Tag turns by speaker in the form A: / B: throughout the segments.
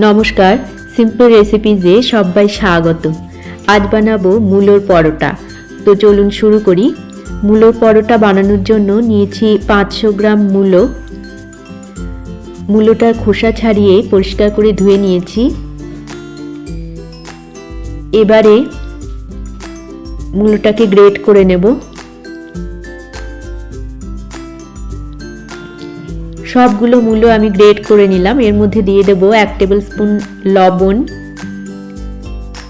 A: নমস্কার, সিম্পল রেসিপিজে সবাই স্বাগত। আজ বানাবো মূলোর পরোটা। তো চলুন শুরু করি। মূলোর পরোটা বানানোর জন্য নিয়েছি 500 গ্রাম মূলো। মূলোটার খোসা ছাড়িয়ে পরিষ্কার করে ধুয়ে নিয়েছি। এবারে মূলোটাকে গ্রেট করে নেব। সবগুলো মূলো আমি গ্রেট করে নিলাম। এর মধ্যে দিয়ে দেব 1 টেবিল স্পুন লবণ,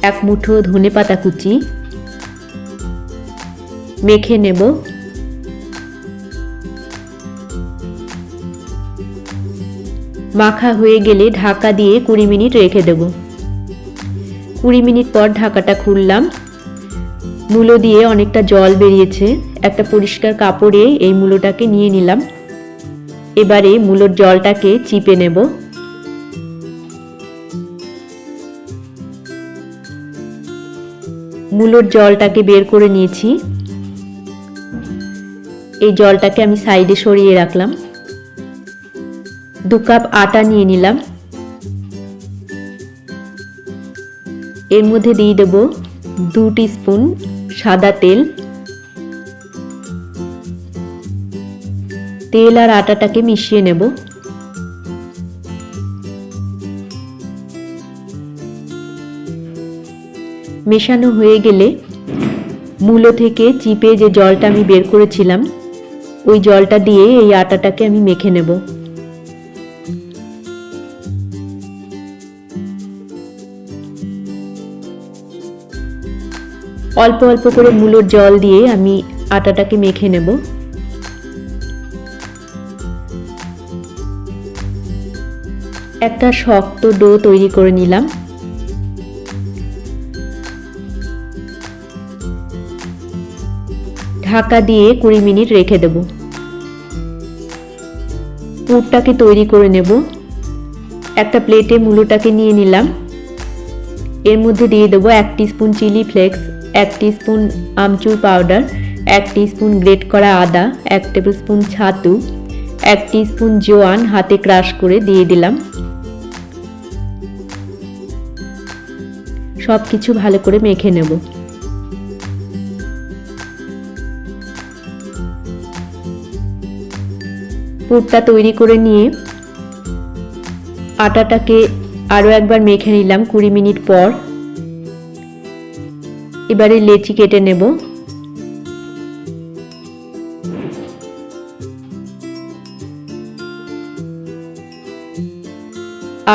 A: 1 মুঠো ধনেপাতা কুচি, মেখে নেব। মাখা হয়ে গেলে ঢাকা দিয়ে 20 মিনিট রেখে দেব। 20 মিনিট পর ঢাকাটা খুললাম। মূলো দিয়ে অনেকটা জল বেরিয়েছে। একটা পরিষ্কার কাপড়ে এই মূলোটাকে নিয়ে নিলাম। এবারে মূলোর জলটাকে চিপে নেব। মূলোর জলটাকে বের করে নিয়েছি। এই জলটাকে আমি সাইডে সরিয়ে রাখলাম। 2 কাপ আটা নিয়ে নিলাম। এর মধ্যে দিয়ে দেব 2 টিস্পুন সাদা তেল। তেল আর আটাটাকে মিশিয়ে নেব। মেশানো হয়ে গেলে মূলো থেকে চিপে যে জলটা আমি বের করেছিলাম ওই জলটা দিয়ে এই আটাটাকে আমি মেখে নেব। অল্প অল্প করে মূলোর জল দিয়ে আমি আটাটাকে মেখে নেব। একটা শক্ত ডো তৈরি করে নিলাম। ঢাকা দিয়ে 20 মিনিট রেখে দেব। পুরটাকে তৈরি করে নেব। একটা প্লেটে মূলোটাকে নিয়ে নিলাম। এর মধ্যে দিয়ে দেব 1 টিস্পুন চিলি ফ্লেক্স, 1 টিস্পুন আমচুর পাউডার, 1 টিস্পুন গ্রেট করা আদা, 1 টেবিল স্পুন ছাতু, 1 টিস্পুন জোয়ান হাতে ক্রাশ করে দিয়ে দিলাম। সবকিছু ভালো করে মেখে নেব। পুরটা তৈরি করে নিয়ে আটাটাকে আরো একবার মেখে নিলাম 20 মিনিট পর। এবারে লেচি কেটে নেব।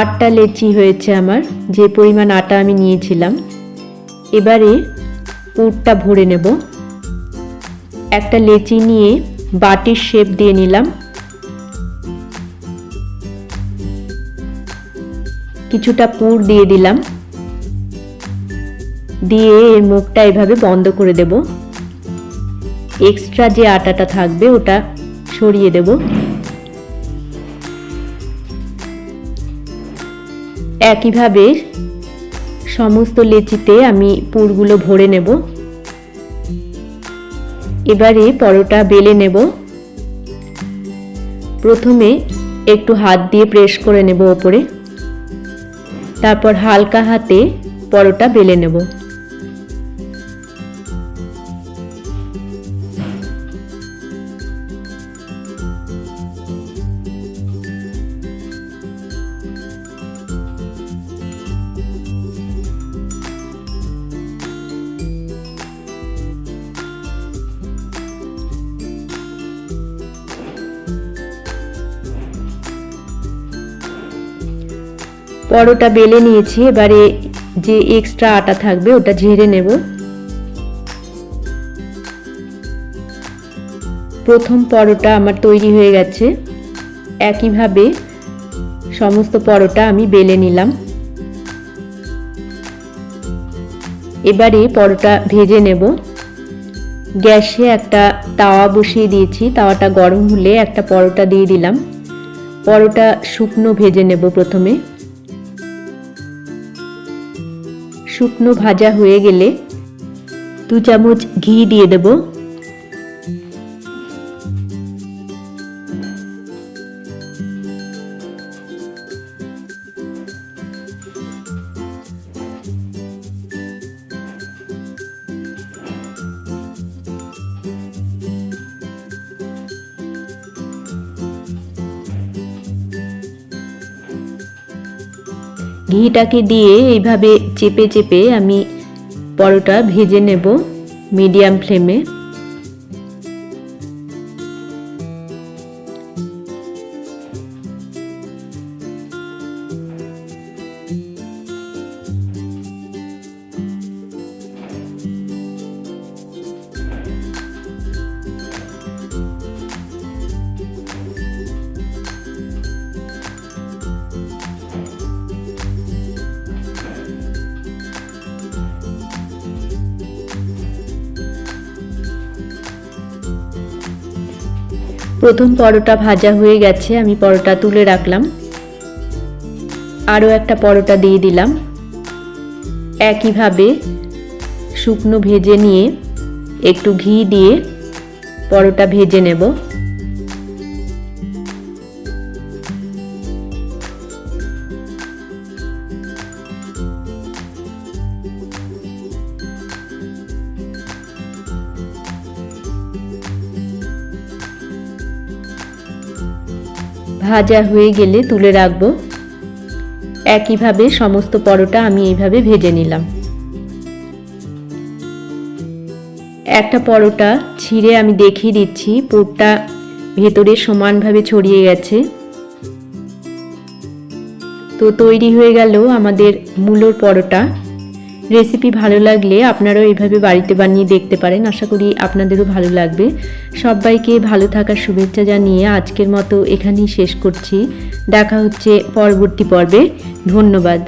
A: 8টা লেচি হয়েছে আমার, যে পরিমাণ আটা আমি নিয়েছিলাম। এবারে পুরটা ভরে নেব। একটা লেচি নিয়ে বাটির শেপ দিয়ে নিলাম। কিছুটা পুর দিয়ে দিলাম। দিয়ে এর মুখটা এভাবে বন্ধ করে দেব। এক্সট্রা যে আটাটা থাকবে ওটা সরিয়ে দেব। একইভাবে সমস্ত লেচিতে আমি পুরগুলো ভরে নেব। এবারে পরোটা বেলে নেব। প্রথমে একটু হাত দিয়ে প্রেস করে নেব ওপরে, তারপর হালকা হাতে পরোটা বেলে নেব। পরোটা বেলে নিয়েছি। এবারে যে এক্সট্রা আটা থাকবে ওটা ঝেড়ে নেব। প্রথম পরোটা আমার তৈরি হয়ে গেছে। একইভাবে সমস্ত পরোটা আমি বেলে নিলাম। এবারে পরোটা ভেজে নেব। গ্যাসে একটা তাওয়া বসিয়ে দিয়েছি। তাওয়াটা গরম হলে একটা পরোটা দিয়ে দিলাম। পরোটা শুকনো ভেজে নেব। প্রথমে শুকনো ভাজা হয়ে গেলে 2 চামচ ঘি দিয়ে দেব। ঘিটাকে দিয়ে এইভাবে চেপে চেপে আমি পরোটা ভেজে নেব মিডিয়াম ফ্লেমে। প্রথম পরোটা ভাজা হয়ে গেছে, আমি পরোটা তুলে রাখলাম। আরও একটা পরোটা দিয়ে দিলাম। একইভাবে শুকনো ভেজে নিয়ে একটু ঘি দিয়ে পরোটা ভেজে নেব। ভাজা হয়ে গেলে তুলে রাখবো। একইভাবে সমস্ত পরোটা আমি এইভাবে ভেজে নিলাম। একটা পরোটা ছিঁড়ে আমি দেখিয়ে দিচ্ছি, পুরটা ভেতরে সমানভাবে ছড়িয়ে গেছে। তো তৈরি হয়ে গেল আমাদের মূলোর পরোটা। রেসিপি ভালো লাগলে আপনারাও এইভাবে বাড়িতে বানিয়ে দেখতে পারেন। আশা করি আপনাদেরও ভালো লাগবে। সবাইকে ভালো থাকার শুভেচ্ছা জানিয়ে আজকের মতো এখানেই শেষ করছি। দেখা হচ্ছে পরবর্তী পর্বে। ধন্যবাদ।